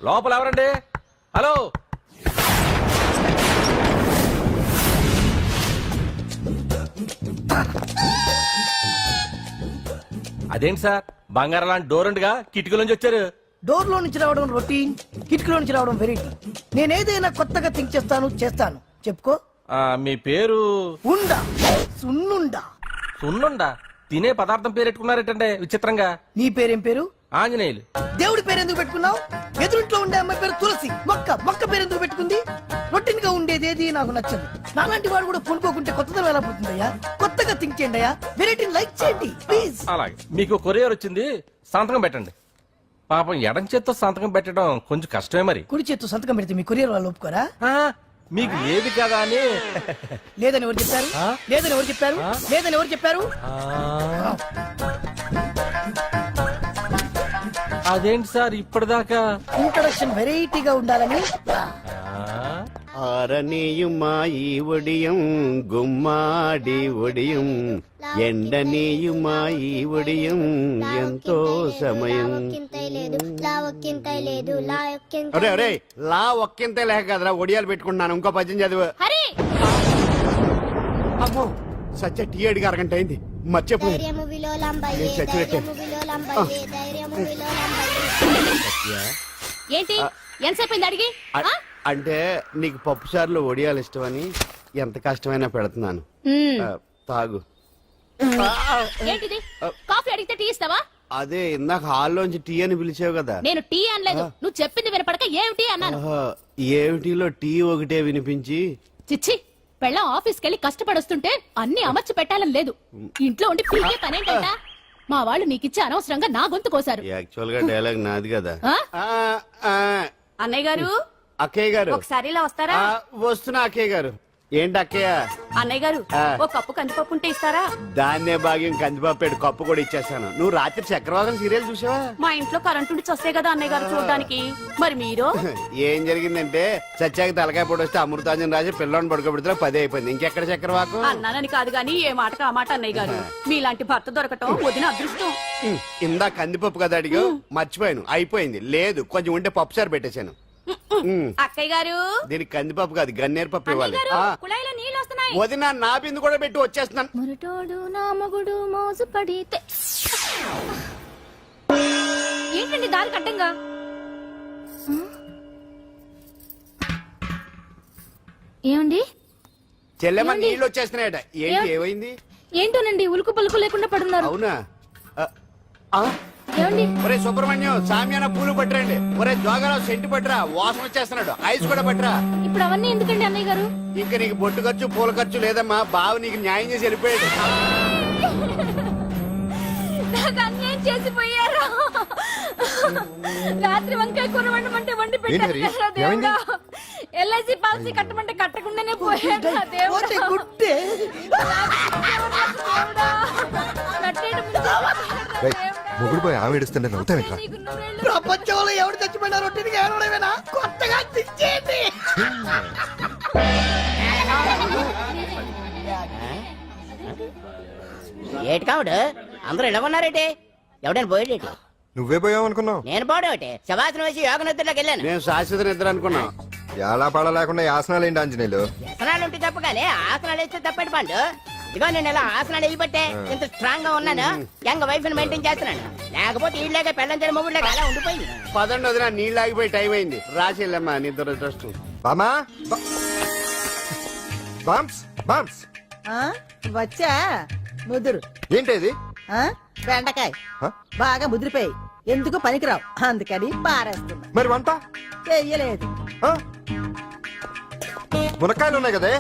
లోపల ఎవరండి? హలో, అదేంటి సార్ బంగారం లాంటి డోర్ ఉండగా కిటికీలోంచి వచ్చారు? డోర్ లో నుంచి రావడం రొటీన్, కిటికీలో నుంచి రావడం వెరైటీ. నేనేదైనా కొత్తగా థింక్ చేస్తాను. చెప్పుకో. మీ పేరు? ఉండా, సున్నుండా. సున్నుండా? తినే పదార్థం పేరు పెట్టుకున్నారేటంటే విచిత్రంగా. నీ పేరేం పేరు? ఆంజనేయులు. దేవుడి పేరు ఎందుకు పెట్టుకున్నావు? ఎదురింట్లో ఉండే అమ్మాయి పేరు తులసి. మొక్క పేరు ఎందుకు పెట్టుకుంది? రొటీన్ గా ఉండేది ఏది నాకు నచ్చదు. నాలాంటి వాడు కూడా కొనుక్కోకుంటే కొత్తదనం ఎలా పోతుందయ్యా? కొత్తగా థింక్ చేయండి అయ్యా, వెరైటీని లైక్ చేయండి ప్లీజ్. అలాగే, మీకు కొరియర్ వచ్చింది, సంతకం పెట్టండి. పాపం ఎడం చేత్తో సంతకం పెట్టడం కొంచెం కష్టమే మరి. కుడి చేత్తు సంతకం పెడితే మీ కొరియర్ వాళ్ళు ఒప్పుకోరా? మీకు ఏది కదా అని. లేదని ఎవరు చెప్పారు? లేదని ఎవరు చెప్పారు? లేదని ఎవరు చెప్పారు? అదేంటి సార్ ఇప్పటిదాకా ఇంట్రడక్షన్ వెరైటీగా ఉండాలని. ఆరనీయుమాయి ఒడియం గుమ్మాడి ఒడియం ఎండనీయుమాయి ఒడియం ఎంతో సమయం. అరే అరే లా ఒక్కింతే లేక కదరా ఒడియాలు పెట్టుకుంటున్నాను. ఇంకో పద్యం చదివు. అమ్మో సత్య టీ అడిగి అరగంట అయింది, మర్చిపోయి ఏంటి ఎంతసేపు అడిగి? అంటే నీకు పప్పు సార్లు ఒడియాలు ఇష్టమని ఎంత కష్టమైనా పెడుతున్నాను. తాగు. ఏంటిది? కాఫీ అడిగితే టీ ఇస్తావా? అదే ఇందాక హాల్లోంచి టీ అని పిలిచావు కదా. నేను టీ అనలేదు, నువ్వు చెప్పింది వినపడక ఏమిటి అన్నాను. ఏమిటిలో టీ ఒకటే వినిపించి. చిచ్చి, పెళ్ళం ఆఫీస్కి వెళ్ళి కష్టపడొస్తుంటే అన్ని అమర్చి పెట్టాలని లేదు. ఇంట్లో ఉండి పీకే పనేంటంట? మా వాళ్ళు నీకిచ్చి అనవసరంగా నా గొంతు కోసారు. యాక్చువల్ గా డైలాగ్ నాది కదా. అన్నయ్య గారు, అక్కయ్య గారు ఒకసారి ఇలా వస్తారా? వస్తున్నా అక్కయ్య గారు. ఏంటి అక్కయ్య? అన్నయ్య గారు, ఒక కప్పు కందిపప్పు ఉంటే ఇస్తారా? దాన్నే భాగ్యం కందిపప్పు కప్పు కూడా ఇచ్చేస్తాను. నువ్వు రాత్రి చక్రవాదం సీరియల్ చూసావా? మా ఇంట్లో కరెంటు ఉండి వస్తే కదా అన్నయ్య గారు చూడడానికి. మరి మీరు? ఏం జరిగిందంటే సత్యాకి తలకాయ పొడి వస్తే అమృతాంజన్ రాజు పిల్లని పడుకోబెడితే 10 అయిపోయింది. ఇంకెక్కడ చక్రవాకం? అన్నానని కాదు గాని ఏ మాటకు ఆ మాట అన్నయ్య గారు. మీలాంటి భర్త దొరకటం వదిన అదృష్టం. ఇందా కందిపప్పు కదా అడిగా, మర్చిపోయాను. అయిపోయింది. లేదు కొంచెం ఉంటే పప్పు సార్ పెట్టేశాను. అక్కయ్య గారు, దీనికి కందిపప్పు కాదు గన్నేరు పప్పు ఇవ్వాలి. కుళాయిలో నీళ్ళు వస్తున్నాయి. వదిన నా బిందు కూడా పెట్టి వచ్చేస్తున్నాను. మురటోడు నా మగుడు మోజు పడితే. ఏంటండి దారి కట్టంగా? ఏమండి? చెల్లెమ్మ నీళ్ళు వచ్చేస్తున్నాయట. ఏంటి ఏమైంది? ఏంటోనండి ఉలుకు పలుకు లేకుండా పడున్నారు. అవునా? ఏమండి? ఒరే సుబ్రహ్మణ్యం సామ్యాన పూలు పట్టరండి. ఒరే జోగరావు సెంటు పట్టరా, వాసన వచ్చేస్తున్నాడు. ఐస్ కూడా పట్టరా. ఇప్పుడు అవన్నీ ఎందుకండి అన్నయ్య గారు? ఇంకా నీకు బొట్టు ఖర్చు పూల ఖర్చు లేదమ్మా. బావ నీకు న్యాయం చేసి వెళ్ళిపోయాడు. నాకు అన్యాయం చేసిపోయారు. రాత్రి వంకాయ కూర వండమంటే వండి పెట్టారు కదా దేవుడా. ఎల్ఐసి పాలసీ కట్టమంటే కట్టకుండానే పోయాడు దేవుడా. మొగుడు పోయి ఆమె ఏడుస్తుంటే నవ్వుతావేంట్రా? ప్రపంచంలో ఎవరు చచ్చిపోయినా రొట్టెని ఏడవడమేనా? కొత్తగా తెచ్చేయండి. ఏటి కావుడు అందరూ ఇలా ఉన్నారేటి? ఎవడైనా పోయేటి? నువ్వే పోయావు అనుకున్నావు. నేను పోవడం శవాసనం వేసి యోగ నిద్రలోకి వెళ్ళాను. నేను శాశ్వత నిద్ర అనుకున్నా. ఎలా పాడ లేకుండా ఆసనాలు ఏంటి ఆంజనేయులు? ఆసనాలు ఉంటే తప్ప కానీ ఆసనాలు వేస్తే తప్పటి పండు. ఇదిగో నేను ఇలా ఆసనాలు వేయబట్టే ఇంత స్ట్రాంగ్ గా ఉన్నాను. యంగ్ వైఫ్ ని మెయింటైన్ చేస్తున్నాను. లేకపోతే ఇళ్ళగా పెళ్ళంచడం మొగుళ్ళగా అలా ఉండిపోయింది. పదండి వదిన, నీళ్ళు ఆగిపోయి టైం అయింది. రాసేళ్ళమ్మా నిద్ర ట్రస్ట్. బామా బామ్స్ బామ్స్ వచ్చా ముదురు. ఏంటది? బెండకాయ బాగా ముదిరిపోయి ఎందుకు పనికిరావు, అందుకని పారేస్తున్నా. మరి వంట చెయ్యలేదు. మునక్కాయలు ఉన్నాయి కదే.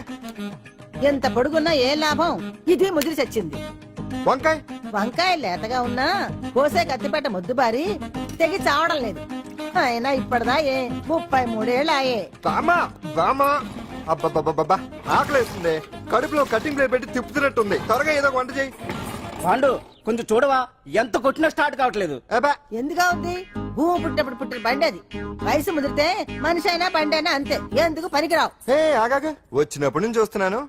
ఎంత పొడుగున్నా ఏం లాభం, ఇది ముదిరి చచ్చింది. వంకాయ వంకాయ లేతగా ఉన్నా కోసే కత్తిపేట ముద్దు బారి తెగి చావడం లేదు. అయినా ఇప్పటిదా 33 ఏళ్ళు ఆయే. బామా బామా అబ్బబ్బబ్బబ్బా ఆకలేస్తుంది. కడుపులో కటింగ్ ప్లేట్ పెట్టి తిప్పుతున్నట్టుంది. త్వరగా ఏదో వంట చేయి. పాండు కొంచెం చూడవా, ఎంత కొట్టినా స్టార్ట్ కావట్లేదు. ఎందుకు అవుద్ది? భూమి పుట్టినప్పుడు పుట్టిన బండి అది. వయసు ముదిరితే మనిషి అయినా బండి అయినా అంతే. ఎందుకు పనికిరావు. ఆగాగా వచ్చినప్పటి నుంచి చూస్తున్నాను.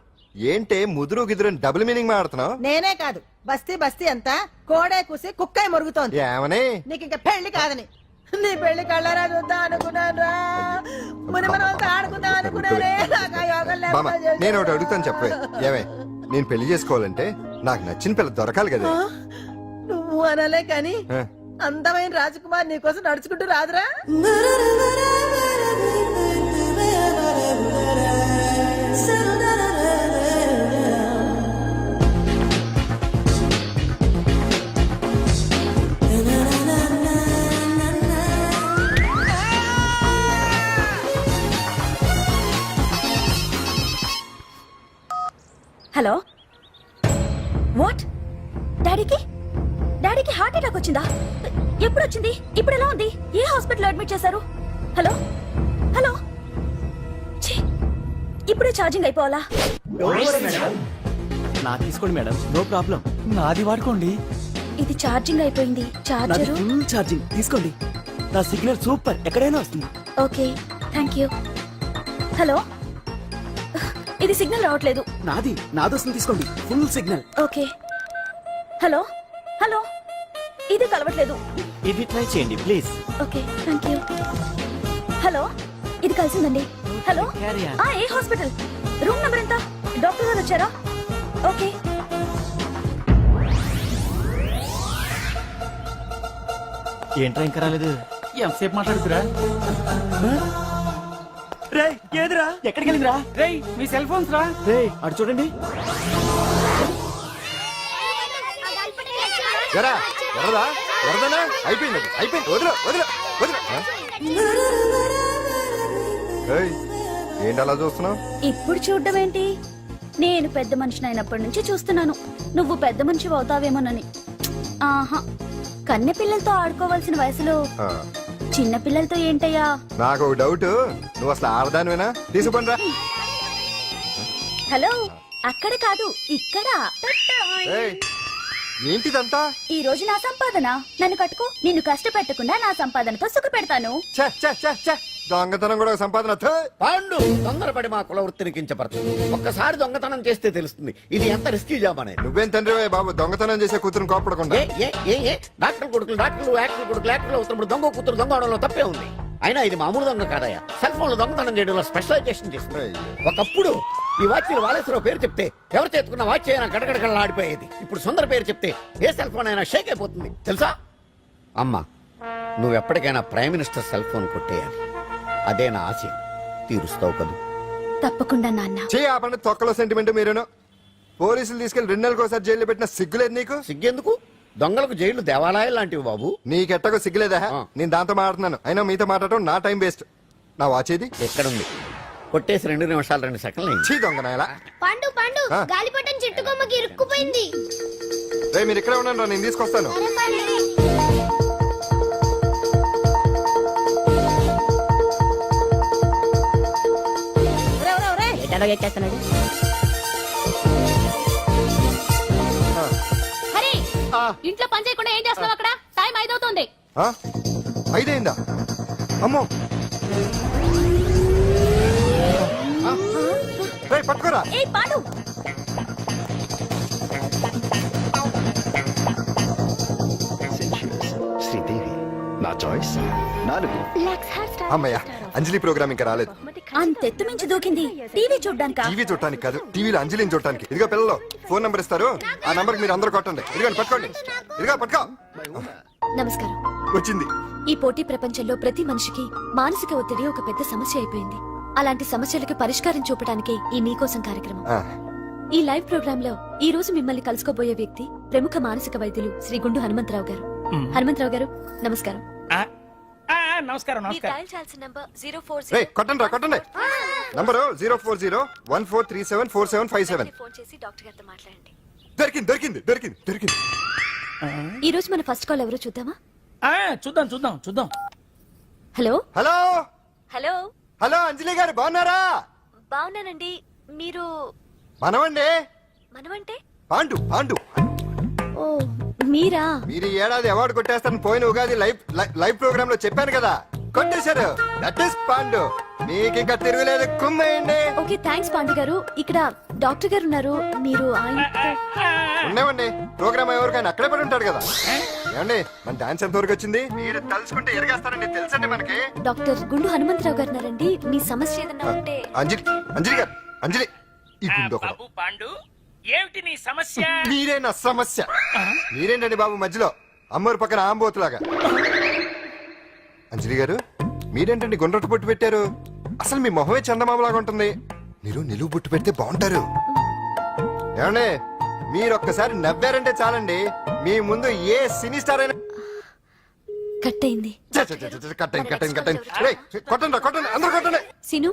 ఏంటే ముదురు గిదురు డబుల్ మీనింగ్ మాడుతున్నావు? నేనే కాదు, బస్తీ అంతా కోడే కూసి కుక్కాయ మొరుగుతోంది. ఏమని? నీకు ఇంకా పెళ్లి కాదని. నీ పెళ్లి కళ్ళరా చూద్దా అనుకున్నా మనతో ఆడుకుందాం అనుకున్నానే నాకు ఆ యోగం బామ్మ లేకుండా నేను ఒకటి అడుగుతాను చెప్పే ఏమే నేను పెళ్లి చేసుకోవాలంటే నాకు నచ్చిన పిల్ల దొరకాలి కదా నువ్వు అనలే కాని ఆ, అందమైన రాజకుమార్ నీకోసం నడుచుకుంటూ రాదురా హలో వాట్ డాడీకి డాడీకి హార్ట్ అటాక్ వచ్చిందా ఎప్పుడు వచ్చింది ఇప్పుడు ఎలా ఉంది ఏ హాస్పిటల్ అడ్మిట్ చేశారు హలో హలో ఛీ, ఇప్పుడే ఛార్జింగ్ అయిపోవాలా నా తీసుకోండి మేడం నో ప్రాబ్లం నాది వాడుకోండి ఇది ఛార్జింగ్ అయిపోయింది నాది చార్జరు ఫుల్ ఛార్జింగ్ తీసుకోండి నా సిగ్నల్ సూపర్ ఎక్కడైనా వస్తుంది ఓకే థ్యాంక్ యూ హలో ఇది సిగ్నల్ రావట్లేదు నాది వస్తుంది తీసుకోండి full signal okay hello hello ఇది కలవట్లేదు ఇది ట్రై చేయండి please okay thank you hello ఇది కలిసిందండి హలో carry on. ఏ హాస్పిటల్ రూమ్ నెంబర్ ఎంత డాక్టర్ గారు వచ్చారా ఓకే ఏంట్రా ఇంకా రాలేదు ఎంతసేపు మాట్లాడుతురా రే ఏదిరా ఎక్కడికి వెళ్ళిందిరా రే మీ సెల్ ఫోన్స్ రా రే అటు చూడండి ఎరా ఎర్రదా ఎర్రదనా అయిపోయింది అది, అయిపోయింది వదిలే వదిలే వదిలే ఆ? ఏయ్, ఏంటి అలా చూస్తున్నావు ఇప్పుడు చూడ్డం ఏంటి నేను పెద్ద మనిషిని అయినప్పటి నుంచి చూస్తున్నాను నువ్వు పెద్ద మనిషి అవుతావేమోనని ఆహా కన్నె పిల్లలతో ఆడుకోవాల్సిన వయసులో చిన్న పిల్లలతో ఏంటయ్యా నాకు ఒక డౌట్ నువ్వు అసలు ఆడదానివేనా తీసుకుంటా హలో అక్కడ కాదు ఇక్కడ ఏంటిదంతా ఈ రోజు నా సంపాదన నన్ను కట్టుకో నిన్ను కష్టపెట్టకుండా నా సంపాదనతో సుఖ పెడతాను ఛే, ఛే, ఛే, ఛే. దొంగతనం కూడా ఒక సంపాదన థూ. పాండు తొందరపడి మా కుల వృత్తిని కించపరచు ఒక్కసారి దొంగతనం చేస్తే తెలుస్తుంది ఇది ఎంత రిస్కీ జాబ్ అనేది నువ్వేం తండ్రివే బాబు దొంగతనం చేసే కూతురు కోపడకుండా డాక్టర్ కొడుకులు డాక్టర్లు యాక్టర్ కొడుకులు యాక్టర్లు అవుతున్నప్పుడు దొంగ కూతురు దొంగ అవడంలో తప్పే ఉంది అయినా ఇది మామూలు దొంగ కాదయ్యా సెల్ ఫోన్ లో దొంగతనం చేయడంలో స్పెషలైజేషన్ చేస్తుంది ఒకప్పుడు ఈ వాచ్లు వాలేశ్వరరావు పేరు చెప్తే ఎవరు చేతుకున్న వాచ్ అయినా గడగడగడలా ఆడిపోయేది ఇప్పుడు సుందర పేరు చెప్తే ఏ సెల్ ఫోన్ అయినా షేక్ అయిపోతుంది తెలుసా అమ్మా నువ్వు ఎప్పటికైనా ప్రైమ్ మినిస్టర్ సెల్ ఫోన్ కొట్టేయాలి అదే నా ఆశ తీరుస్తావు కదూ తప్పకుండా నాన్న చే ఆ పండు తొక్కలో సెంటిమెంట్ మీరేను పోలీసులు తీసుకెళ్లి 2 నెలలకోసారి జైల్లో పెట్టిన సిగ్గులేదు నీకు సిగ్గెందుకు దొంగలకు జైళ్లు దేవాలయాలు లాంటివి బాబు నీకెట్టకో సిగ్గులేదా ఆ. నేను దాంతో మాట్లాడుతున్నాను అయినా మీతో మాట్లాడటం నా టైం వేస్ట్ నా వాచేది ఎక్కడుంది కొట్టేసి 2 నిమిషాలు 2 సెకండ్లు అయింది. చీ దొంగ నాయలా పండు పండు ఆ? గాలిపటం చెట్టు కొమ్మకి ఇరుక్కుపోయింది రే మీరు ఇక్కడే ఉండండి రా, నేను తీసుకొస్తాను ఎట్లా ఎక్కేస్తున్నాడు హరి ఇంట్లో పని చేయకుండా ఏం చేస్తున్నావు అక్కడ టైం 5 అవుతుంది ఆ? 5 అయిందా అమ్మో ఆ? రేయ్, పట్టుకోరా ఏ పాడు శ్రీదేవి నా చాయిస్ 4 అమ్మయ్య అంజలి ప్రోగ్రామ్ ఇంకా రాలేదు అంతెత్తు మించి దూకింది టీవీ చూడ్డానికా టీవీ చూడటానికి కాదు టీవీలో అంజలిని చూడటానికి ఇదిగో పిల్లలు ఫోన్ నంబర్ ఇస్తారు ఆ నంబర్ మీరు అందరూ కొట్టండి ఇదిగోండి పట్టుకోండి ఇదిగో పట్టుకో నమస్కారం వచ్చింది ఈ పోటీ ప్రపంచంలో ప్రతి మనిషికి మానసిక ఒత్తిడి ఒక పెద్ద సమస్య అయిపోయింది అలాంటి సమస్యలకు పరిష్కారం చూపడానికే ఈ మీకోసం కార్యక్రమం ఆ, ఈ లైవ్ ప్రోగ్రామ్ లో ఈ రోజు మిమ్మల్ని కలుసుకోబోయే వ్యక్తి ప్రముఖ మానసిక వైద్యులు శ్రీ గుండు హనుమంతరావు గారు హనుమంతరావు గారు నమస్కారం నమస్కారం రేయ్, కొట్టండి రా కొట్టండి నంబరు 04014374757 ఫోన్ చేసి డాక్టర్ గారితో మాట్లాడండి దొరికింది దొరికింది దొరికింది దొరికింది ఈ రోజు మన ఫస్ట్ కాల్ ఎవరో చూద్దామా చూద్దాం చూద్దాం చూద్దాం హలో హలో హలో హలో అంజలి గారు బాగున్నారా బాగున్నానండి మీరు మనమండి మనమంటే పాండు పాండు ఓ మీరా మీరు ఈ ఏడాది అవార్డు కొట్టేస్తారని పోయిన ఉగాది లైవ్ ప్రోగ్రామ్ లో చెప్పాను కదా కొట్టేశారు దట్ ఇస్ పాండు మీకు ఇంకా తిరుగులేదు కుమ్మేయండి ఓకే థ్యాంక్స్ పాండు గారు ఇక్కడ డాక్టర్ గారు ఉన్నారు, మీరు ఆయన ఉండేవండి ప్రోగ్రామ్ ఎవరికైనా అక్కడే పడి ఉంటాడు కదా. ఏమండి మన డాన్స్ ఎంత వరకు వచ్చింది? మీరు తలుచుకుంటే ఎరగేస్తారండి, తెలుసండి మనకి. డాక్టర్ గుండు హనుమంతరావు గారు ఉన్నారండి. మీ సమస్య ఏదన్నా ఉంటే అంజలి అంజలి గారు, అంజలి ఈ గుండు ఒకడు. బాబు పాండు ఏమిటి నీ సమస్య? మీరే నా సమస్య. మీరేంటండి బాబు మధ్యలో అమ్మోరు పక్కన ఆంబోతులాగా? అంజలి గారు మీరేంటండి గుండ్రటి బొట్టు పెట్టారు? అసలు మీ మొహమే చందమామలాగా ఉంటుంది. మీరు నిలువు బొట్టు పెడితే బాగుంటారు. ఏమండి మీరు ఒక్కసారి నవ్వారంటే చాలండి, మీ ముందు ఏ సినీ స్టార్ అయినా కట్ అయింది. కొట్టండి కొట్టండి అందరూ కొట్టండి. సీను,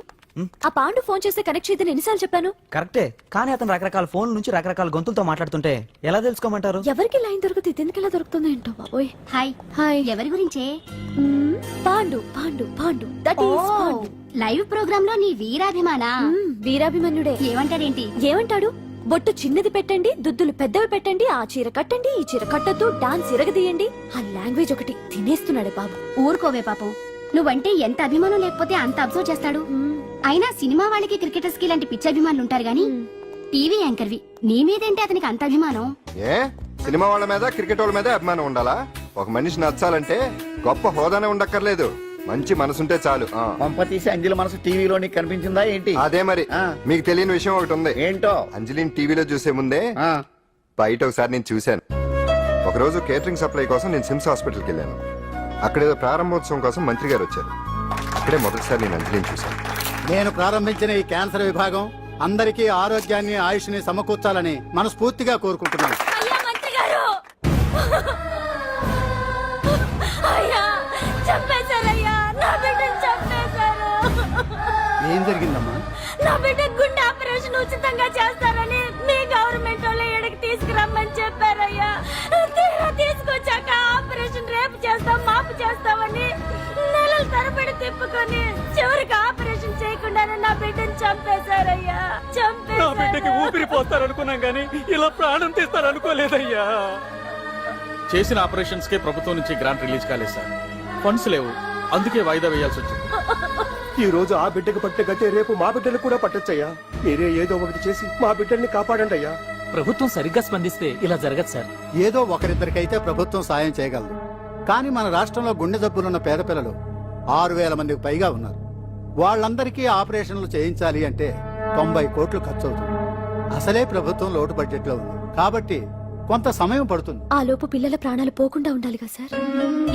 ఆ పాండు ఫోన్ చేస్తే కనెక్ట్ చేయదని ఎన్నిసార్లు చెప్పాను? కరెక్టే, కానీ అతను రకరకాల ఫోన్ నుంచి రకరకాల గొంతులతో మాట్లాడుతుంటే ఎలా తెలుసుకోమంటారు? ఎవరికి లైన్ దొరుకుతుంది, దీనికి ఎలా దొరుకుతుందో ఏంటో బాబోయ్. Hi hi. ఎవరి గురించే? Pandu Pandu Pandu that is Pandu. Live program లో నీ వీరాభిమాన వీరాభిమన్యుడే. ఏమంటాడేంటి? ఏమంటాడు? బొట్టు చిన్నది పెట్టండి, దుద్దులు పెద్దవి పెట్టండి, ఆ చీర కట్టండి, ఈ చీర కట్టద్దు, డాన్స్ ఇరగదీయండి. ఆ లాంగ్వేజ్ ఒకటి తినేస్తున్నాడు బాబు. ఊరుకోవే పాపం, నువ్వంటే ఎంత అభిమానం లేకపోతే అంత అబ్జర్వ్ చేస్తాడు. అయినా సినిమా వాళ్ళకి క్రికెటర్స్ కి ఇలాంటి పిచ్చి అభిమానులు ఉంటారు గానీ టీవీ యాంకర్వి నీ మీదేంటి అతనికి అంత అభిమానం? ఏ సినిమా వాళ్ళ మీద క్రికెట్ వాళ్ళ మీద అభిమానం ఉండాలా? ఒక మనిషి నచ్చాలంటే గొప్ప హోదానే ఉండక్కర్లేదు, మంచి మనసుంటే చాలు. పంప తీసి అంజలి మనసు టీవీలో నీకు కనిపించిందా ఏంటి? అదే మరి. మీకు తెలియని విషయం ఒకటి ఉంది. ఏంటో? అంజలిని టీవీలో చూసే ముందే బయట ఒకసారి నేను చూశాను. ఒకరోజు కేటరింగ్ సప్లై కోసం నేను సిమ్స్ హాస్పిటల్కి వెళ్ళాను. అక్కడేదో ప్రారంభోత్సవం కోసం మంత్రి గారు వచ్చారు. అక్కడే మొదటిసారి నేను అంజలిని చూశాను. నేను ప్రారంభించిన ఈ క్యాన్సర్ విభాగం అందరికీ ఆరోగ్యాన్ని ఆయుష్ని సమకూర్చాలని మనస్ఫూర్తిగా కోరుకుంటున్నాను. అయ్యా మంత్రి గారు, అయ్యా చంపేశారయ్యా, నా బిడ్డను చంపేశారు. ఏం జరిగిందమ్మా? నా బిడ్డ గుండె ఆపరేషన్ ఉచితంగా చేస్తారని మీ గవర్నమెంట్ వాళ్ళు ఎడకి తీసుకురమ్మని చెప్పారయ్యా. తీరా తీసుకొచ్చాక ఆపరేషన్ రేపు చేస్తాం మాపు చేస్తామని నెలల తరబడి తిప్పుకొని చివరికి ఆపరేషన్ చేయకుండానే నా బిడ్డను చంపేశారయ్యా. నా బిడ్డకి ఊపిరి పోస్తారనుకున్నాం గానీ ఇలా ప్రాణం తీస్తారనుకోలేదయ్యా. చేసిన ఆపరేషన్స్ కే ప్రభుత్వం నుంచి గ్రాంట్ రిలీజ్ కాలేదు సార్. ఫండ్స్ లేవు, అందుకే వాయిదా వేయాల్సి వచ్చింది. ఈ రోజు ఆ బిడ్డకు పట్టే గతే రేపు మా బిడ్డలు కూడా పట్టొచ్చయ్యా. మీరే ఏదో ఒకటి చేసి మా బిడ్డల్ని కాపాడండి అయ్యా. ప్రభుత్వం సరిగ్గా స్పందిస్తే ఇలా జరగదు సార్. ఏదో ఒకరిద్దరికైతే ప్రభుత్వం సాయం చేయగలదు, కానీ మన రాష్ట్రంలో గుండె జబ్బులున్న పేద పిల్లలు 6,000 మందికి పైగా ఉన్నారు. వాళ్ళందరికీ ఆపరేషన్లు చేయించాలి అంటే 90 కోట్లు ఖర్చు అవుతుంది. అసలే ప్రభుత్వం లోటు బడ్జెట్ లో ఉంది కాబట్టి కొంత సమయం పడుతుంది. ఆ లోపు పిల్లల ప్రాణాలు పోకుండా ఉండాలిగా సార్.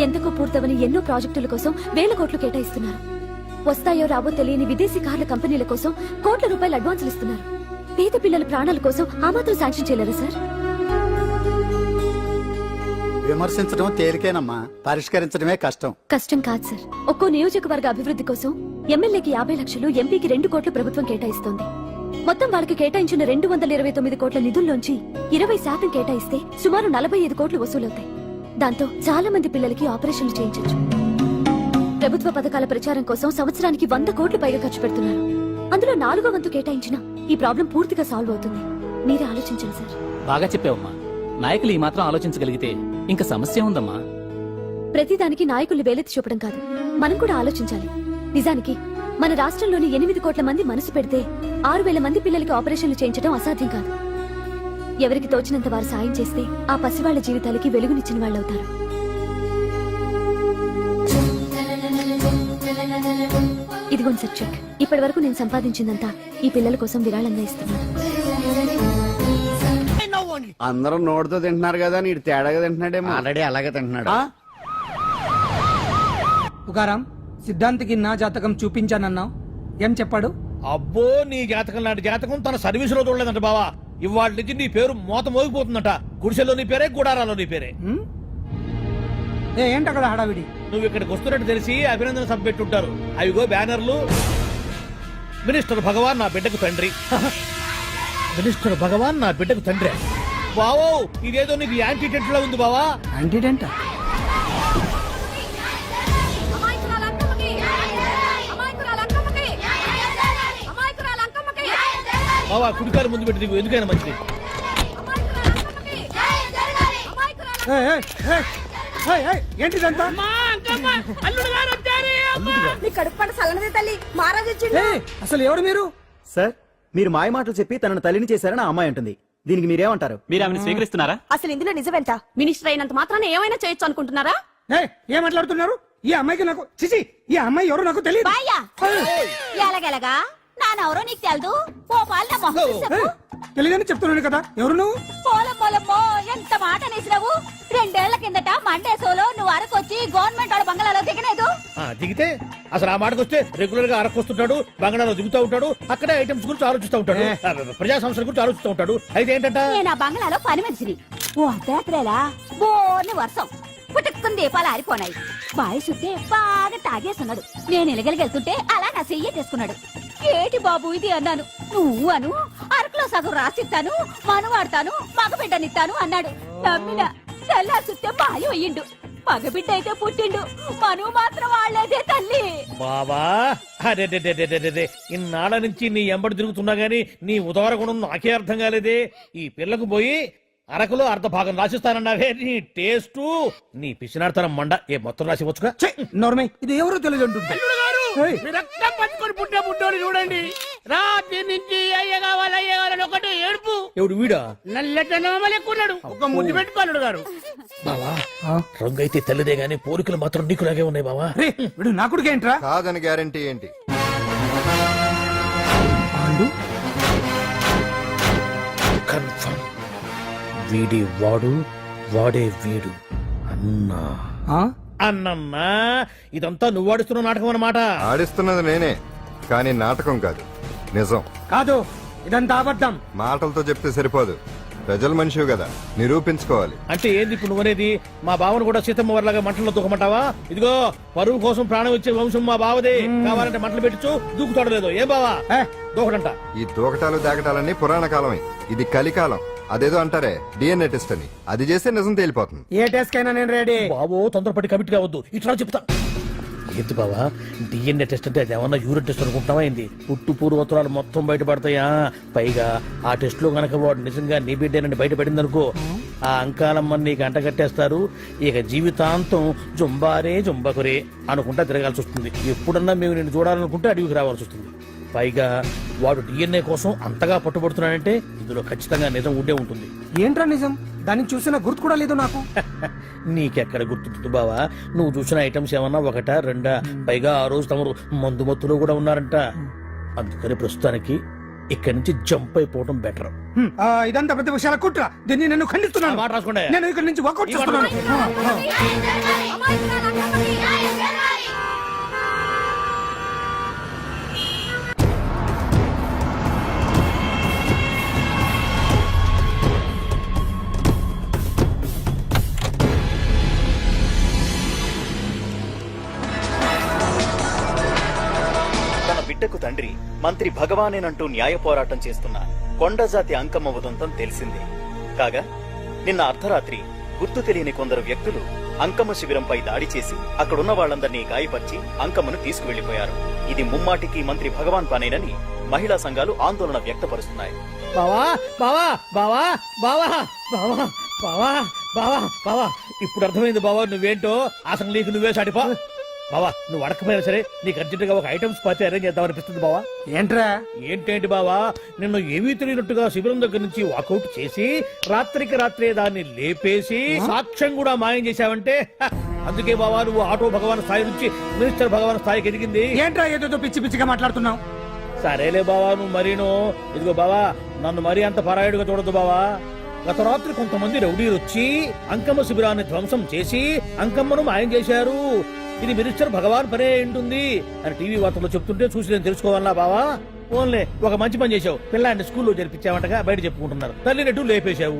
ఎందుకు పూర్తవని ఎన్నో ప్రాజెక్టుల కోసం వేల కోట్లు కేటాయిస్తున్నారు. వస్తాయో రావో తెలియని విదేశీ కార్ల కంపెనీల కోసం కోట్ల రూపాయలు అడ్వాన్సులు ఇస్తున్నారు. పేద పిల్లల ప్రాణాల కోసం ఆ మాత్రం శాంక్షన్ చేయలేరా సార్? విమర్శించడం తేలికేనమ్మా, పరిష్కరించడమే కష్టం. కష్టం కాదు సార్. ఒక్కో నియోజకవర్గ అభివృద్ధి కోసం ఎమ్మెల్యేకి 50 లక్షలు, ఎంపీకి 2 కోట్లు ప్రభుత్వం కేటాయిస్తోంది. మొత్తం వాళ్ళకి కేటాయించిన 229 కోట్ల నిధుల్లోంచి 20% కేటాయిస్తే సుమారు 45 కోట్లు వసూలవుతాయి. దాంతో చాలా మంది పిల్లలకి ఆపరేషన్లు చేయించొచ్చు. ప్రభుత్వ పథకాల ప్రచారం కోసం సంవత్సరానికి 100 కోట్లు పైగా ఖర్చు పెడుతున్నారు. అందులో 4వ వంతు కేటాయించినా ఈ ప్రాబ్లం పూర్తిగా సాల్వ్ అవుతుంది. మీరే ఆలోచించండి సార్. బాగా చెప్పావమ్మా. నాయకులు ఈ మాత్రం ఆలోచించగలిగితే ఇంకా సమస్య ఉందమ్మా. ప్రతిదానికి నాయకుల్ని వేలెత్తి చూపడం కాదు, మనం కూడా ఆలోచించాలి. నిజానికి మన రాష్ట్రంలోని 8 కోట్ల మంది మనసు పెడితే 6,000 మంది పిల్లలకి ఆపరేషన్లు చేయించడం అసాధ్యం కాదు. ఎవరికి తోచినంత వారు సాయం చేస్తే ఆ పసివాళ్ల జీవితాలకి వెలుగునిచ్చిన వాళ్ళవుతారు. ఇదిగోండి సార్ చెక్. ఇప్పటి వరకు నేను సంపాదించిందంతా ఈ పిల్లల కోసం విరాళంగా ఇస్తున్నాను. అందరూ నోటితో తింటున్నారు కదా, నీడు తేడాగా తింటున్నాడేమో. ఆల్రెడీ అలాగే తింటున్నాడు. ఉగారాం సిద్ధాంతికి నా జాతకం చూపించానన్నావు, ఏం చెప్పాడు? అబ్బో, నీ జాతకం లాంటి జాతకం తన సర్వీస్ లో చూడలేదంట బావా. ఇవాళ నుంచి నీ పేరు మోత మోగిపోతుందట. గుడిసెలో నీ పేరే, గుడారాలో నీ పేరే. ఏంటి అక్కడ హడావిడి? నువ్వు ఇక్కడికి వస్తున్నట్టు తెలిసి అభినందన సభ పెట్టుంటారు. అవిగో బ్యానర్లు. మినిస్టర్ భగవాన్ నా బిడ్డకు తండ్రి. మినిస్టర్ భగవాన్ నా బిడ్డకు తండ్రి. బావో, ఇదేదో నీకు యాంటీటెంట్ లా ఉంది బావా. యాంటీటెంట్? బావా, కుడికారు ముందు పెట్టి దిగు, ఎందుకైనా మంచిది. ఏంటిదంతా? అసలు ఎవరు మీరు? సార్, మీరు మాయ మాటలు చెప్పి తనను తల్లిని చేశారని ఆ అమ్మాయి అంటుంది. దీనికి మీరేమంటారు? మీరు ఆమెను స్వీకరిస్తున్నారా? అసలు ఇందులో నిజమేంట? మినిస్టర్ అయినంత మాత్రాన ఏమైనా చేయొచ్చు అనుకుంటున్నారా? ఏం మాట్లాడుతున్నారు? ఈ అమ్మాయికి నాకు చిచి, ఈ అమ్మాయి ఎవరో నాకు తెలియదు. బాయ్యా ఎలాగెలగా నానెవరో నీకు తెలదు. ఓ పాల మొహం చెప్పు. తెలియదని చెప్తున్నాను కదా, ఎవరు నువ్వు? పోలమ్మో ఎంత మాట అనేసినావు. 2 ఏళ్ల కిందట మండే సోలో నువ్వు అరకొచ్చి గవర్నమెంట్ వాళ్ళ బంగ్లాలో దిగలేదు. దిగితే అసలు ఆ మాటకు వస్తే రెగ్యులర్ గా అరకొస్తుంటాడు, బంగాళాలో దిగుతూ ఉంటాడు, అక్కడే ఐటమ్స్ గురించి ఆలోచిస్తూ ఉంటాడు, ప్రజా సంస్థల గురించి ఆలోచిస్తూ ఉంటాడు. అయితే ఏంటంట, నేను ఆ బంగ్లాలో పని మనిషిని. ఓ అర్ధరాత్రేలా బోర్ని వర్షం పుట్టుకుని దీపాలు ఆరిపోనాయి. బాయ్ సుత్తే బాగా తాగేస్తున్నాడు. నేను ఎలగలిగెళ్తుంటే అలా నా చెయ్యి తీసుకున్నాడు. ఏటి బాబు ఇది అన్నాను. నువ్వు అను అరకులో సగం రాసిస్తాను, మనువాడతాను, మగబిడ్డనిస్తాను అన్నాడు. నమ్మిన తెల్లా సుత్తే బాయ్ అయ్యిండు. మగబిడ్డ అయితే పుట్టిండు, మనువు మాత్రం వాళ్ళేదే తల్లి. బాబా అరే ఇన్నాళ్ళ నుంచి నీ ఎంబడి తిరుగుతున్నా గానీ నీ ఉదార గుణం నాకే అర్థం కాలేదే. ఈ పిల్లకు పోయి అరకులో అర్ధ భాగం రాసిస్తానన్నావే, నీ టేస్టు నీ పిచ్చినాడతనం మండ. ఏ మొత్తం రాసి వచ్చుగా. నోర్మై, ఇది ఎవరో తెలియదు అంటుంది. రక్తం పట్టుకొని పుట్టే పుట్టోడు చూడండి. రాత్రి నుంచి అయ్య కావాలని ఒకటి ఏడుపు. ఎవడు వీడా? నల్లటనోమలు ఎక్కున్నాడు. ఒక ముద్దు పెట్టుకోలేడు గారు. బావా రంగు అయితే తెల్లదే గానీ పోలికలు మాత్రం నీకులాగే ఉన్నాయి బావా. వీడు నా కొడుకు ఏంట్రా? కాదని గ్యారంటీ ఏంటి? కన్ఫర్మ్ వీడి వాడు, వాడే వీడు. అన్నా అన్నన్నా ఇదంతా నువ్వు ఆడిస్తున్న నాటకం అన్నమాట. ఆడిస్తున్నది నేనే, కానీ నాటకం కాదు, నిజం. కాదు, ఇదంతా అబద్ధం. మాటలతో చెప్తే సరిపోదు, ప్రజల మనిషివి కదా, నిరూపించుకోవాలి. అంటే ఏంది ఇప్పుడు నువ్వనేది? మా బావను కూడా సీతమ్మ వారిలాగా మంటల్లో దూకమంటావా? ఇదిగో పరువు కోసం ప్రాణం ఇచ్చే వంశం మా బావదే. కావాలంటే మంటలు పెట్టచ్చు, దూకుతాడలేదు. ఏ బావా దూకడంట. ఈ దూకటాలు దాకటాలన్నీ పురాణ కాలమే, ఇది కలికాలం. అదేదో అంటారే డిఎన్ఏ టెస్ట్ అని, అది చేస్తే నిజం తేలిపోతుంది. ఏ టెస్ట్ కైనా నేను రెడీ. బాబో తొందరపడి కమిట్ కావద్దు, ఇట్లా చెప్తా. ఏంటి బావా డిఎన్ఏ టెస్ట్ అంటే అది ఏమన్నా యూరిన్ టెస్ట్ అనుకుంటున్నావా ఏంది? పుట్టు పూర్వోత్తరాలు మొత్తం బయటపడతాయా? పైగా ఆ టెస్ట్ లో గనక వాడు నిజంగా నీ బిడ్డేనని బయటపడింది అనుకో, ఆ అంకాలమ్మని నీకు అంటగట్టేస్తారు. ఇక జీవితాంతం జుంబారే జుంబకురే అనుకుంటా తిరగాల్సి వస్తుంది. ఎప్పుడన్నా మేము నిన్ను చూడాలనుకుంటే అడవికి రావాల్సి వస్తుంది. పైగా వాడు డిఎన్ఏ కోసం అంతగా పట్టుబడుతున్నాడంటే ఇందులో ఖచ్చితంగా నిజం ఉండే ఉంటుంది. ఏంట్రా నిజం? దాన్ని చూసిన గుర్తు కూడా లేదు నాకు. నీకెక్కడ గుర్తుంటుంది బావా? నువ్వు చూసిన ఐటమ్స్ ఏమన్నా ఒకటా రెండా? పైగా ఆ రోజు తమరు మందు మత్తులో కూడా ఉన్నారంట. అందుకని ప్రస్తుతానికి ఇక్కడి నుంచి జంప్ అయిపోవడం బెటర్. ఇదంతా పెద్ద విషయాల కుట్ర. దీన్ని నేను ఖండిస్తున్నాను. మాట రాసుకోండి. నేను ఇక్కడి నుంచి వాకౌట్ చేస్తున్నాను. బిడ్డకు తండ్రి మంత్రి భగవానేనంటూ న్యాయ పోరాటం చేస్తున్న కొండజాతి అంకమ్మ ఉదంతం తెలిసిందే. కాగా నిన్న అర్ధరాత్రి గుర్తు తెలియని కొందరు వ్యక్తులు అంకమ్మ శిబిరంపై దాడి చేసి అక్కడున్న వాళ్లందరినీ గాయపరిచి అంకమ్మను తీసుకువెళ్లిపోయారు. ఇది ముమ్మాటికి మంత్రి భగవాన్ పనేనని మహిళా సంఘాలు ఆందోళన వ్యక్తపరుస్తున్నాయి. బావా బావా బావా బావా బావా బావా బావా బావా ఇప్పుడు అర్థమైంది బావా నువ్వేంటో. అసలు నీకు నువ్వే సాటిపా. బావా నువ్వు అడకపోయినా సరే నీకు అర్జెంట్ గా ఒక ఐటమ్స్ పార్టీ అరేంజ్ చేద్దామనిపిస్తుంది బావా. ఏంట్రా? ఏంటేంటి బావా, నిన్ను ఏమీ తెలియనట్టుగా శిబిరం దగ్గర నుంచి వాకౌట్ చేసి రాత్రికి రాత్రే దాన్ని లేపేసి సాక్ష్యం కూడా మాయం చేశావంటే అందుకే బావా నువ్వు ఆటో భగవాన్ స్థాయి నుంచి మినిస్టర్ భగవాన్ స్థాయికి ఎదిగింది. ఏంట్రా ఏదో పిచ్చి పిచ్చిగా మాట్లాడుతున్నావు? సరేలే బావా నువ్వు మరీను. ఇదిగో బావా నన్ను మరీ అంత పరాయుడుగా చూడద్దు బావా. గత రాత్రి కొంతమంది రౌడీలు వచ్చి అంకమ్మ శిబిరాన్ని ధ్వంసం చేసి అంకమ్మను మాయం చేశారు. ఇది మినిస్టర్ భగవాన్ పనే ఉంటుంది అని టీవీ వార్తల్లో చెప్తుంటే చూసి నేను తెలుసుకోవాలా బావా? ఓన్లే ఒక మంచి పని చేశావు, పిల్లాన్ని స్కూల్లో జరిపించావంటగా బయట చెప్పుకుంటున్నారు. తల్లినట్టు లేపేశావు.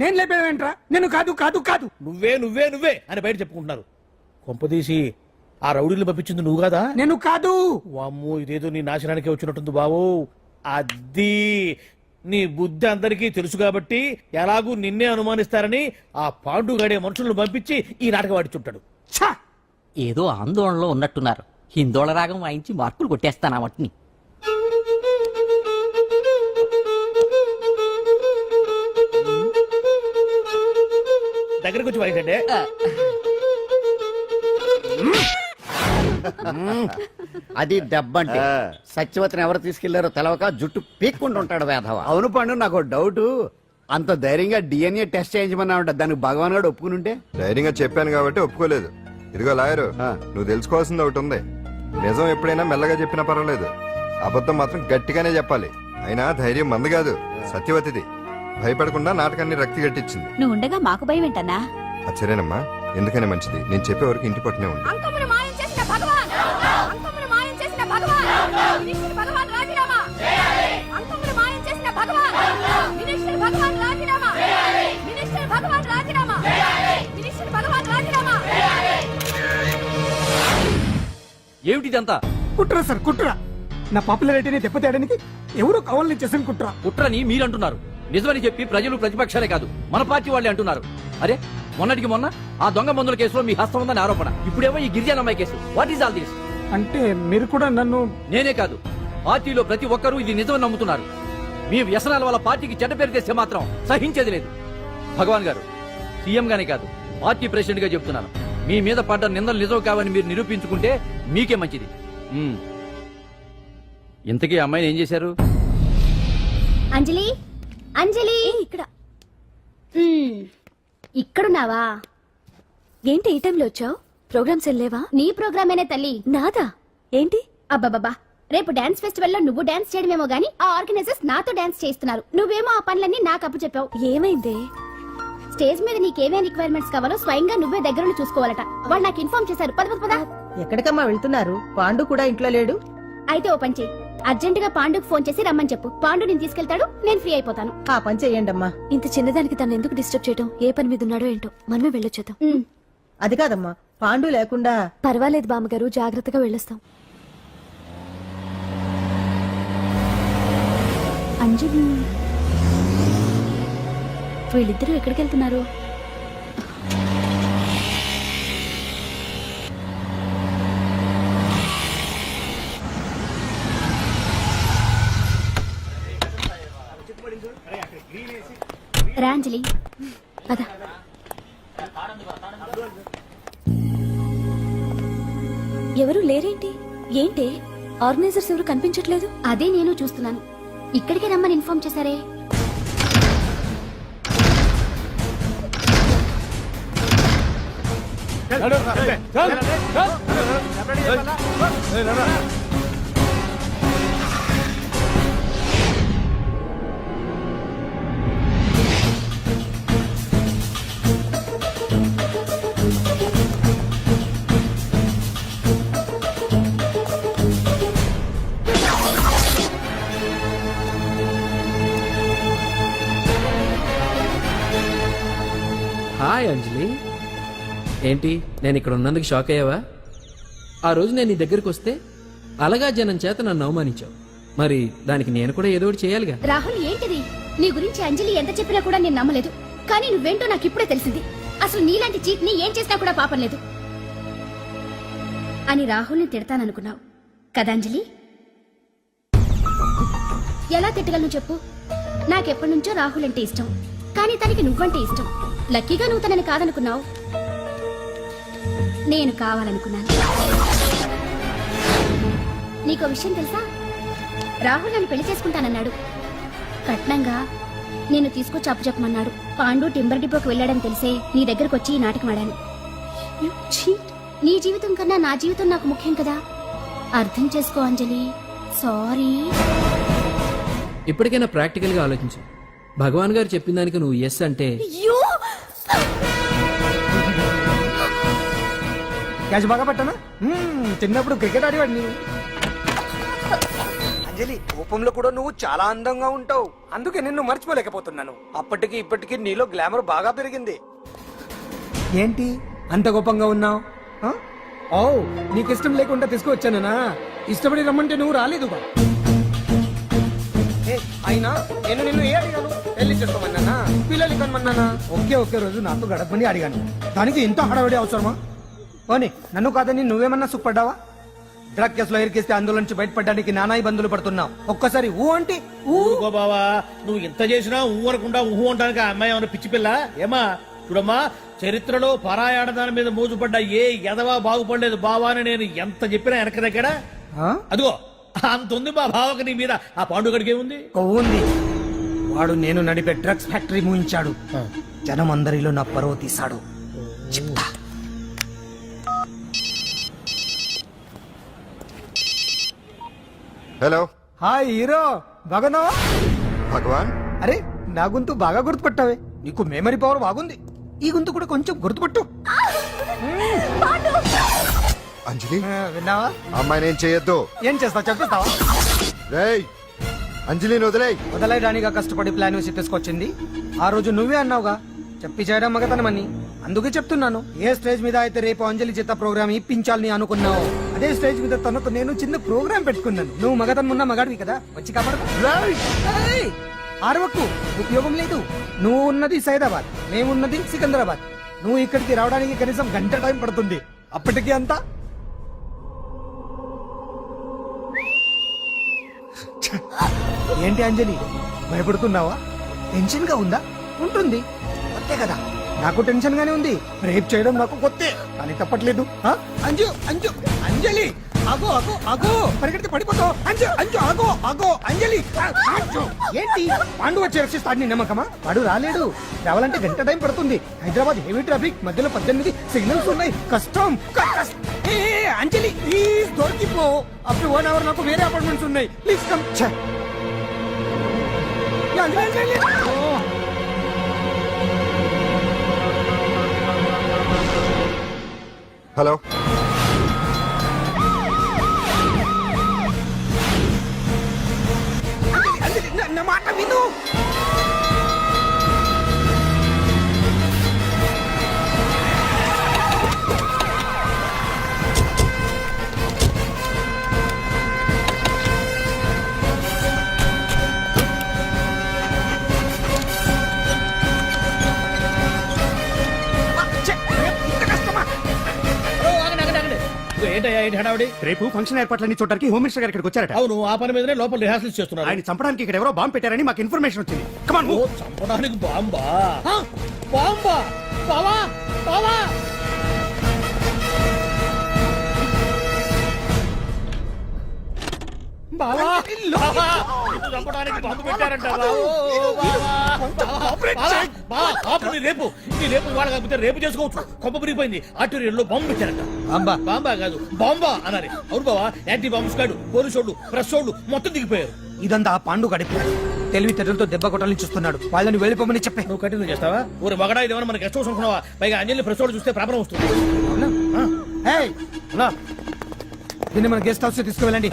నేను లేపేవేంట్రా? నేను కాదు కాదు కాదు నువ్వే నువ్వే నువ్వే అని బయట చెప్పుకుంటున్నారు. కొంపదీసి ఆ రౌడీలు పంపించింది నువ్వు కదా? నేను కాదు. వామ్మో ఇదేదో నీ నాశనానికి వచ్చినట్టుంది బావు. అది నీ బుద్ధి అందరికీ తెలుసు కాబట్టి ఎలాగూ నిన్నే అనుమానిస్తారని ఆ పాండుగాడే మనుషులను పంపించి ఈ నాటకం ఆడిచుంటాడు. ఏదో ఆందోళనలో ఉన్నట్టున్నారు. హిందోళ రాగం వాయించి మార్కులు కొట్టేస్తాను ఆ మట్టిని. దగ్గరకు వచ్చి వాయించండి. అది దెబ్బంటే సత్యవతిని ఎవరు తీసుకెళ్లారో తెలవక జుట్టు పీక్కుంటూ ఉంటాడు వేధవ. అవును పండు, నాకు డౌట్. అంత ధైర్యంగా డిఎన్ఏ టెస్ట్ చేయించమన్నా ఉంటా, దానికి భగవాన్ గారు ఒప్పుకుని ఉంటే. ధైర్యంగా చెప్పాను కాబట్టి ఒప్పుకోలేదు. ఇదిగో లాయరు, నువ్వు తెలుసుకోవాల్సింది ఒకటి ఉంది. నిజం ఎప్పుడైనా మెల్లగా చెప్పినా పర్వాలేదు, అబద్ధం మాత్రం గట్టిగానే చెప్పాలి. అయినా ధైర్యం మంది కాదు, సత్యవతిది. భయపడకుండా నాటకాన్ని రక్తి గట్టించింది. నువ్వు ఉండగా మాకు భయం ఏంటన్నా? అచ్చరేనమ్మా, ఎందుకనే మంచిది. నేను చెప్పే వరకు ఇంటి పట్టునే ఉంది. అంకమును మాయం చేసిన భగవాన్, అంకమును మాయం చేసిన భగవాన్, మినిస్టర్ భగవాన్ రాజీనామా. అంకమును మాయం చేసిన భగవాన్, మినిస్టర్ భగవాన్ రాజీనామా. మినిస్టర్ భగవాన్ రాజీనామా. మినిస్టర్ భగవాన్ రాజీనామా. ఏమిటిదంతా? కుట్ర సార్, కుట్ర. నా పాపులారిటీని దెబ్బతేయడానికి ఎవరో కావాలని చేసిన కుట్ర. కుట్రని మీరంటున్నారు, నిజమని చెప్పి ప్రజలు ప్రతిపక్షాలే కాదు మన పార్టీ వాళ్ళే అంటున్నారు. అరే మొన్నటికి మొన్న ఆ దొంగ మందుల కేసులో మీ హస్తం ఉందని ఆరోపణ, ఇప్పుడేమో ఈ గిరిజన అమ్మాయి case. What is all this? అంటే మీరు కూడా నన్ను... నేనే కాదు, పార్టీలో ప్రతి ఒక్కరూ ఇది నిజమని నమ్ముతున్నారు. మీ వ్యసనాల వల్ల పార్టీకి చెడ్డ పేరు తెస్తే మాత్రం సహించేది లేదు. భగవాన్ గారు, సీఎం గానే కాదు పార్టీ ప్రెసిడెంట్ గా చెప్తున్నాను, మీ మీద పడ్డ నిందలు నిజం కావని మీరు నిరూపించుకుంటే మీకే మంచిది. ఇంతకీ అమ్మాయిని ఏం చేశారు? అంజలి, అంజలి, ఇక్కడ ఇక్కడున్నావా? ఏంటి ఈ టైంలో వచ్చావు? ప్రోగ్రామ్స్ వెళ్ళేవా? నీ ప్రోగ్రామేనే తల్లి. నాదా? ఏంటి? అబ్బబ్బబ్బా, రేపు డాన్స్ ఫెస్టివల్ లో నువ్వు డాన్స్ చేయడమేమో గానీ ఆ ఆర్గనైజర్స్ నాతో డాన్స్ చేస్తున్నారు. నువ్వేమో ఆ పనులన్నీ నాకు అప్పు చెప్పావు. ఏమైంది? స్టేజ్ మీద నీకేమేం రిక్వైర్మెంట్స్ కావాలో స్వయంగా నువ్వే దగ్గరుండి చూసుకోవాలట. వాళ్ళు నాకు ఇన్ఫార్మ్ చేశారు. పద పద పద. ఎక్కడికమ్మా వెళ్తున్నారు? పాండు కూడా ఇంట్లో లేడు. అయితే ఓ పని చెయ్యి, అర్జెంట్ గా పాండుకు ఫోన్ చేసి రమ్మని చెప్పు. పాండు నేను తీసుకెళ్తాడు, నేను ఫ్రీ అయిపోతాను. ఆ పని చెయ్యండి అమ్మా. ఇంత చిన్నదానికి తను ఎందుకు డిస్టర్బ్ చేయడం? ఏ పని మీద ఉన్నాడో ఏంటో, మనమే వెళ్ళొచ్చేద్దాం. అది కాదమ్మా, పాండు లేకుండా... పర్వాలేదు బామ్మగారు, జాగ్రత్తగా వెళ్ళొస్తాం. అంజలి, వీళ్ళిద్దరూ ఎక్కడికి వెళ్తున్నారు? రాంజలి, పద. ఎవరు లేరేంటి? ఏంటి ఆర్గనైజర్స్ ఎవరు కనిపించట్లేదు? అదే నేను చూస్తున్నాను. ఇక్కడికి రమ్మని ఇన్ఫార్మ్ చేశారే. హాయ్ అంజలి, ఏంటి నేను ఇక్కడ ఉన్నందుకు షాక్ అయ్యావా? ఆ రోజు నేను నీ దగ్గరికి వస్తే అలగా జనం చేత నన్ను అవమానించావు, మరి దానికి నేను కూడా ఏదో ఒకటి చేయాలిగా. రాహుల్, ఏంటిది? నీ గురించి అంజలి ఎంత చెప్పినా కూడా నేను నమ్మలేదు. కానీ నువ్వేంటో నాకు ఇప్పుడే తెలిసింది. అసలు నీలాంటి చీట్ ని ఏం చేసినా కూడా పాపం లేదు అని రాహుల్ని తిడతాననుకున్నావు కదా అంజలి? ఎలా తిట్టగలను చెప్పు? నాకెప్పటి నుంచో రాహుల్ అంటే ఇష్టం, కానీ తనకి నువ్వంటే ఇష్టం. లక్కీగా నువ్వు తనని కాదనుకున్నావు, నేను కావాలనుకున్నాను. నీకో విషయం తెలుసా? రాహుల్ నన్ను పెళ్లి చేసుకుంటానన్నాడు. కట్నంగా నేను తీసుకొచ్చి అప్పు చెప్పమన్నాడు. పాండు టింబర్ డిపోకి వెళ్ళాడని తెలిసే నీ దగ్గరకు వచ్చి ఈ నాటకం ఆడాను. నీ జీవితం కన్నా నా జీవితం నాకు ముఖ్యం కదా, అర్థం చేసుకో అంజలి. సారీ. ఇప్పటికైనా ప్రాక్టికల్ గా ఆలోచించు. భగవాన్ గారు చెప్పిన దానికి నువ్వు ఎస్ అంటే క్యాష్ బాగా పట్టానా? చిన్నప్పుడు క్రికెట్ ఆడేవాడిని. అంజలి, కోపంలో కూడా నువ్వు చాలా అందంగా ఉంటావు, అందుకే నిన్ను మర్చిపోలేకపోతున్నాను. అప్పటికి ఇప్పటికి నీలో గ్లామర్ బాగా పెరిగింది. ఏంటి అంత కోపంగా ఉన్నావు? ఓ, నీకు ఇష్టం లేకుండా తీసుకువచ్చానా? ఇష్టపడి రమ్మంటే నువ్వు రాలేదుగా. అయినా నేను నిన్ను ఏ అడిగాను? పెళ్లి చేసుకోమన్నానా, పిల్లలు కనమన్నానా? ఒకే రోజు నాతో గడపని అడిగాను, దానికి ఇంత హడావిడి అవసరమా? పోనీ నన్ను కాదని నువ్వేమన్నా సుఖపడ్డావా? డ్రగ్ కేసులో ఇరికిస్తే అందులో నుంచి బయటపడడానికి నానా ఇబ్బందులు పడుతున్నావు. ఒక్కసారి ఊ అంటే ఊరుకో బావా, నువ్వు ఇంత చేసినా ఊ అనకుండా ఊహు అంటానికి ఆ అమ్మాయి ఏమన్నా పిచ్చి పిల్ల? ఏమా చూడమ్మా, చరిత్రలో పరాయాడదాని మీద మోజుపడ్డ ఏ ఎదవా బాగుపడలేదు బావా అని నేను ఎంత చెప్పినా వెనక దగ్గర అదిగో అంత ఉంది మా భావకు నీ మీద. ఆ పాండుగడికి ఏముంది? కొవ్వుంది. వాడు నేను నడిపే డ్రగ్స్ ఫ్యాక్టరీ మూయించాడు. జనం అందరిలో నా పరువు తీశాడు. చెప్తా. హలో హాయ్ హీరో, బాగున్నావా? భగవాన్. అరే నా గొంతు బాగా గుర్తుపట్టావే. నీకు మెమరీ పవర్ బాగుంది. ఈ గొంతు కూడా కొంచెం గుర్తుపట్టు. అంజలి, విన్నావా? అమ్మాయి నేను చేయొద్దు. ఏం చేస్తావు చెప్పేస్తావా? రేయ్, అంజలిని వదిలేయ్. వదలైరానిగా కష్టపడి ప్లాన్ వేసి తీసుకొచ్చింది. ఆ రోజు నువ్వే అన్నావుగా చెప్పి చేయడం మగతనమని. అందుకే చెప్తున్నాను. ఏ స్టేజ్ మీద అయితే రేపు అంజలి చేత ప్రోగ్రామ్ ఇప్పించాలని అనుకున్నావు, అదే స్టేజ్ మీద తనకు నేను చిన్న ప్రోగ్రామ్ పెట్టుకున్నాను. నువ్వు మగతనం ఉన్న మగాడివి కదా, వచ్చి కాపాడు. ఆరవకు, ఉపయోగం లేదు. నువ్వు ఉన్నది సైదాబాద్, మేమున్నది సికింద్రాబాద్. నువ్వు ఇక్కడికి రావడానికి కనీసం గంట టైం పడుతుంది. అప్పటికి అంతా ఏంటి అంజలి, భయపడుతున్నావా? టెన్షన్ గా ఉందా? ఉంటుంది, కొత్తే కదా. నాకు టెన్షన్ గానే ఉంది. రేప్ చేయడం నాకు కొత్తే, కానీ తప్పట్లేదు. అంజు అంజు అంజలి, ఆగో ఆగో ఆగో, పరిగెడితే పడిపోతావు. అంజు అంజు ఆగో ఆగో అంజలి. అంజు, ఏంటి పాండు వచ్చి రక్షిస్తాడు నీ నమ్మకమా? వాడు రాలేడు. రావాలంటే గంట టైం పడుతుంది. హైదరాబాద్ హెవీ ట్రాఫిక్, మధ్యలో 18 సిగ్నల్స్ ఉన్నాయి. కష్టం. ఏ అంజలి ప్లీజ్ దొరికిపో. అప్పుడు 1 hour నాకు వేరే అపార్ట్మెంట్స్ ఉన్నాయి. Please come. హలో, నా మాట విను. ఏంటయ్యా ఏంటి హడావిడి? రేపు ఫంక్షన్ ఏర్పాట్లన్నీ చూడడానికి హోమ్ మినిస్టర్ గారు ఇక్కడికి వచ్చారట. అవును, ఆ పని మీదనే లోపల రిహార్సల్స్ చేస్తున్నారు. ఆయన చంపడానికి ఇక్కడ ఎవరో బాంబు పెట్టారని మాకు ఇన్ఫర్మేషన్ వచ్చింది. కమాన్. ఓ, చంపడానికి బాంబా? బాంబా? బావా బావా, బావా బావా, ఇటు చంపడానికి బాంబు పెట్టారంట. రేపు ఈ రేపు ఇవాళ కాకపోతే రేపు చేసుకోవచ్చు. కొంప పిరిగిపోయింది. ఆర్టీరియల్లో బాంబు పెట్టారంట. బాంబా? బాంబా కాదు, బాంబా అనాలి. అవును బావా, యాంటీ బాంబ్ స్క్వాడ్, పోలీసు వాళ్ళు, ప్రెస్ వాళ్ళు మొత్తం దిగిపోయారు. ఇదంతా ఆ పాండు గడిపాడు. తెలివితేటలతో దెబ్బ కొట్టాలని చూస్తున్నాడు. వాళ్ళని వెళ్ళిపోమని చెప్పే. నువ్వు కంటిన్యూ చేస్తావా? ఊరు మగడా ఇదేమన్నా మనకి గెస్ట్ హౌస్ అనుకున్నావా? పైగా అంజలి ప్రెస్ వాళ్ళు చూస్తే ప్రాబ్లం వస్తుంది. దీన్ని మన గెస్ట్ హౌస్ తీసుకువెళ్ళండి.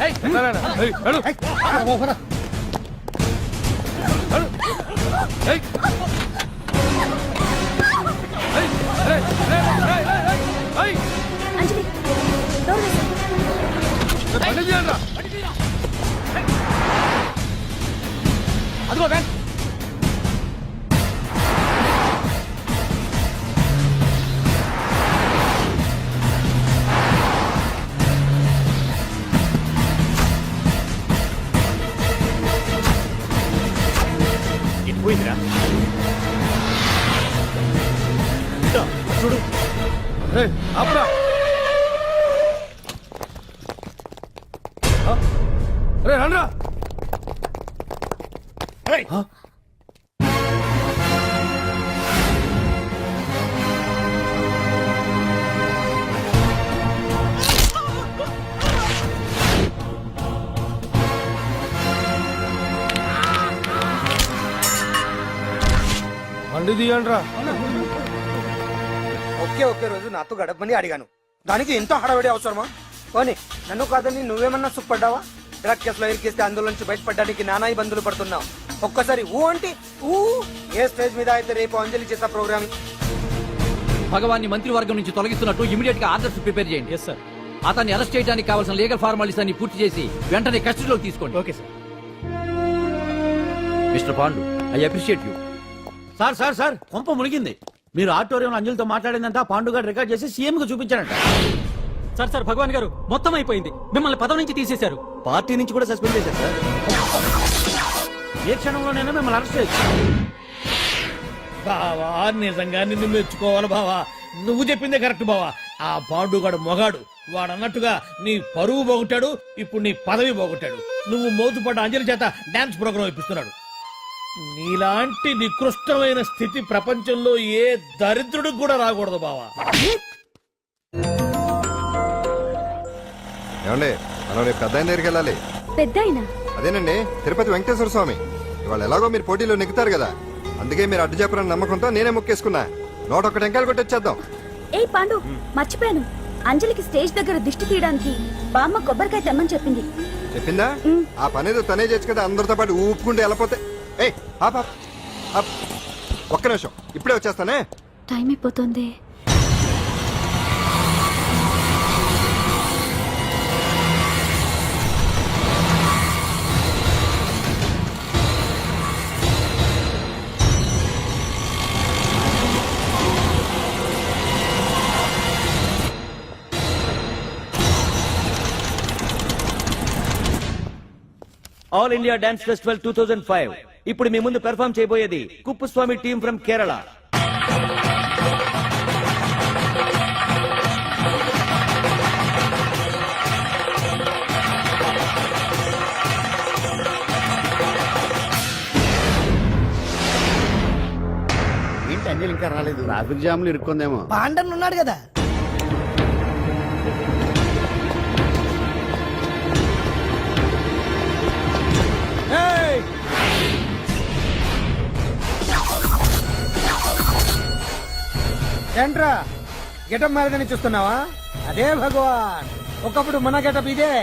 అంజలి డోర్ వేసేయ్. అదిగో వ్యాన్. ఇటు పోయిందిరా. చూడు, ఆపురా. రే రండ్రా. బండి తీయండ్రా. ఒకే రోజు నాతో గడపమని అడిగాను. దానికి ఎంతో హడావిడి అవసరమా? పోనీ నన్ను కాదని నువ్వేమన్నా సుఖపడ్డావా? డ్రగ్ కేసులో ఇరికిస్తే అందులో నుంచి బయటపడడానికి నానా ఇబ్బందులు పడుతున్నావు. ఒక్కసారి ఊ అంటే ఊ. ఏ స్టేజ్ మీద అయితే రేపు అంజలి చేసే ప్రోగ్రామ్ భగవాన్ని మంత్రివర్గం నుంచి తొలగిస్తున్నట్టు ఇమీడియట్ గా ఆర్డర్స్ ప్రిపేర్ చేయండి. Yes sir. అతన్ని అరెస్ట్ చేయడానికి కావాల్సిన లీగల్ ఫార్మాలిటీస్ అన్ని పూర్తి చేసి వెంటనే కస్టడీలోకి తీసుకోండి. Okay sir. Mister Pandu, I appreciate you. Sir sir sir, కొంప మునిగింది. మీరు ఆడిటోరియం అంజలితో మాట్లాడిందంతా పాండు గారు రికార్డ్ చేసి సీఎం కు చూపించారంట. సార్ సార్, భగవాన్ గారు మొత్తం అయిపోయింది. మిమ్మల్ని పదవి నుంచి తీసేశారు. పార్టీ నుంచి కూడా సస్పెండ్ చేశారు సార్. ఏ క్షణంలోనైనా మిమ్మల్ని అరెస్ట్ చేయొచ్చు. బావా నిజంగా నిన్ను మెచ్చుకోవాలి బావా. నువ్వు చెప్పిందే కరెక్ట్ బావా. ఆ పాండుగాడు మొగాడు వాడు అన్నట్టుగా నీ పరువు పోగొట్టాడు, ఇప్పుడు నీ పదవి పోగొట్టాడు. నువ్వు మోతుపడ్డ అంజలి చేత డాన్స్ ప్రోగ్రాం ఇప్పిస్తున్నాడు. నీలాంటి నికృష్టమైన స్థితి ప్రపంచంలో ఏ దరిద్రుడికి కూడా రాకూడదు బావా. ఏమండి మనం రేపు పెద్ద ఆయన దగ్గరికి వెళ్ళాలి. పెద్దాయనా? అదేనండి తిరుపతి వెంకటేశ్వర స్వామి. ఇవాళ ఎలాగో మీరు పోటీలో నెగ్గుతారు కదా, అందుకే మీరు అడ్డు చెప్పరని నమ్మకంతో నేనే మొక్కేసుకున్నా. 101 టెంకాయలు కొట్టొచ్చేద్దాం. ఏ పాండు, మర్చిపోయాను. అంజలికి స్టేజ్ దగ్గర దిష్టి తీయడానికి బామ్మ కొబ్బరికాయ తెమ్మని చెప్పింది. చెప్పిందా? ఆ పనేదో తనే చేయొచ్చు కదా, అందరితో పాటు ఊపుకుంటే వెళ్ళిపోతే. ఏయ్ ఆప్ ఆప్ ఆప్. ఒక్క నిమిషం, ఇప్పుడే వచ్చేస్తానే. టైం అయిపోతుంది. ఆల్ ఇండియా డాన్స్ ఫెస్టివల్ 2005 ఇప్పుడు మీ ముందు పెర్ఫామ్ చేయబోయేది కుప్పుస్వామి టీమ్ ఫ్రమ్ కేరళ. ఏంటి అంజలి ఇంకా రాలేదు? ట్రాఫిక్ జామ్ లో ఇరుక్కుందేమో. పాండన్ ఉన్నాడు కదా. ఏంట్రా గెటప్ మారదని చూస్తున్నావా? అదే భగవాన్. ఒకప్పుడు మన గెటప్ ఇదే.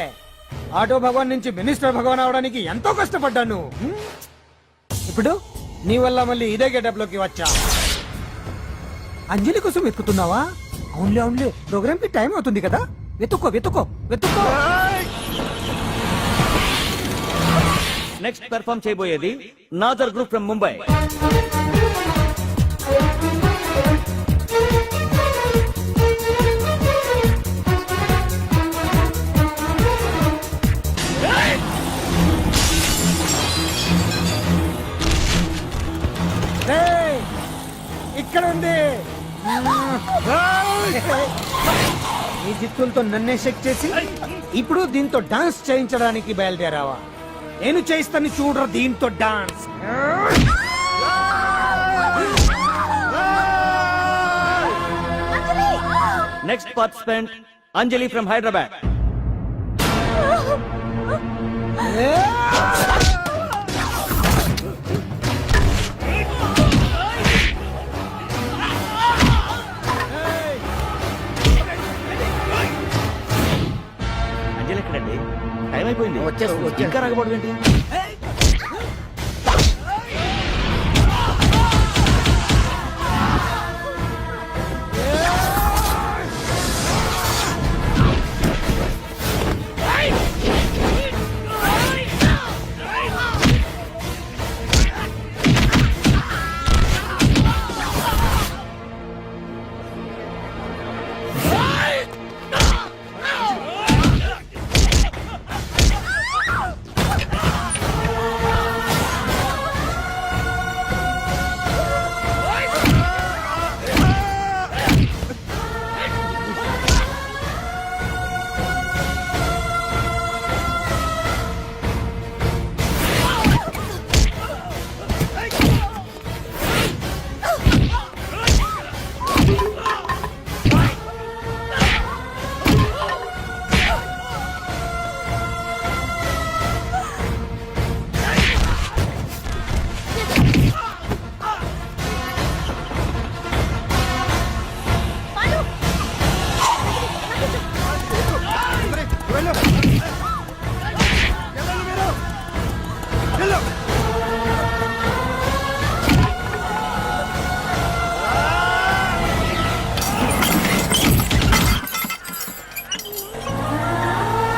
ఆటో భగవాన్ నుంచి మినిస్టర్ భగవాన్ అవడానికి ఎంతో కష్టపడ్డాను. ఇప్పుడు నీ వల్ల మళ్ళీ ఇదే గెటప్ లోకి వచ్చా. అంజలి కోసం వెతుకుతున్నావా? అవునులే అవునులే, ప్రోగ్రామ్ కి టైం అవుతుంది కదా. వెతుక్కో వెతుక్కో వెతుక్కో. నెక్స్ట్ పెర్ఫామ్ చేయబోయేది నాదర్ గ్రూప్ ఫ్రమ్ ముంబై. ఇక్కడ ఉంది. ఈ జిత్తులతో నన్నే చెక్ చేసి ఇప్పుడు దీంతో డాన్స్ చేయించడానికి బయలుదేరావా? నేను చేయిస్తాను చూడరా దీంతో dance. Next participant Anjali from Hyderabad. Anjali ఎక్కడండి? టైం అయిపోయింది. ఇంకా రాకపోవడం ఏంటి? వెళ్ళు.